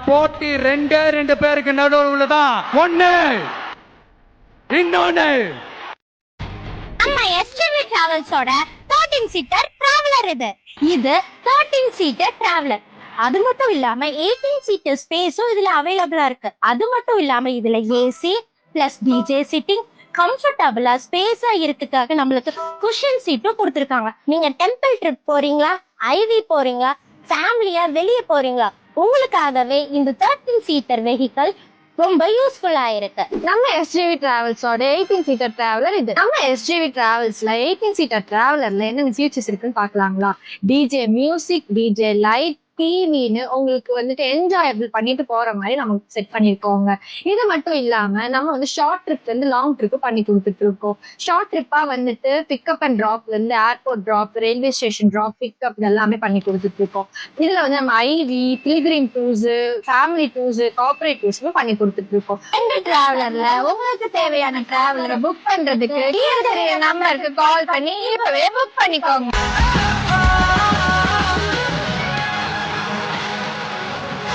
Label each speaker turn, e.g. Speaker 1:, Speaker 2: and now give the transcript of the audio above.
Speaker 1: போட்டி ரெண்டே ரெண்டு பேருக்கு நடுவில் உள்ளதான். ஒண்ணு இன்னொன்னு
Speaker 2: நம்ம எஸ்டிவி டிராவல்ஸோட 13 சீட்டர் டிராவலர் இது 13 சீட்டர் டிராவலர். அது மட்டும் இல்லாம 18 சீட்டர் ஸ்பேஸும் இதுல அவைலபிளா இருக்கு. அது மட்டும் இல்லாம இதுல ஏசி பிளஸ் டிஜே சிட்டிங் கம்ஃபர்டபுளா ஸ்பேஸா இருக்கறதுக்காக நம்மளுக்கு குஷன் சீட்டும் கொடுத்துருக்காங்க. நீங்க டெம்பிள் ட்ரிப் போறீங்களா, ஐவி போறீங்களா, ஃபேமிலியா வெளியே போறீங்களா, உங்களுக்காகவே இந்த 13 சீட்டர் வெஹிக்கல் ரொம்ப யூஸ்ஃபுல்லா இருக்கு.
Speaker 3: நம்ம எஸ்ஜிவி டிராவல்ஸோட 18 சீட்டர் டிராவலர் இது. நம்ம எஸ்ஜிவி டிராவல்ஸ்ல 18 சீட்டர் டிராவலர்ல என்னென்ன ஃபீச்சர்ஸ் இருக்குன்னு பாக்கலாங்களா? டிஜே மியூசிக், டிஜே லைட், டிவின்னு உங்களுக்கு வந்துட்டு என்ஜாயபிள் பண்ணிட்டு போற மாதிரி நம்ம செட் பண்ணிருக்கோங்க. இது மட்டும் இல்லாம நம்ம ஷார்ட் ட்ரிப்ல இருந்து லாங் ட்ரிப் பண்ணி கொடுத்துட்டு இருக்கோம். ஷார்ட் ட்ரிப்பா வந்துட்டு பிக்கப் அண்ட் டிராப்ல இருந்து airport drop, railway station drop, pickup எல்லாமே பண்ணி கொடுத்துட்டு இருக்கோம். இதுல நம்ம ஐவி, pilgrim tours, family tours, corporate tours பண்ணி கொடுத்துட்டு இருக்கோம். இந்த டிராவலர்ல உங்களுக்கு தேவையான டிராவலரை புக் பண்றதுக்கு நம்பருக்கு கால் பண்ணி இப்பவே புக் பண்ணிக்கோங்க.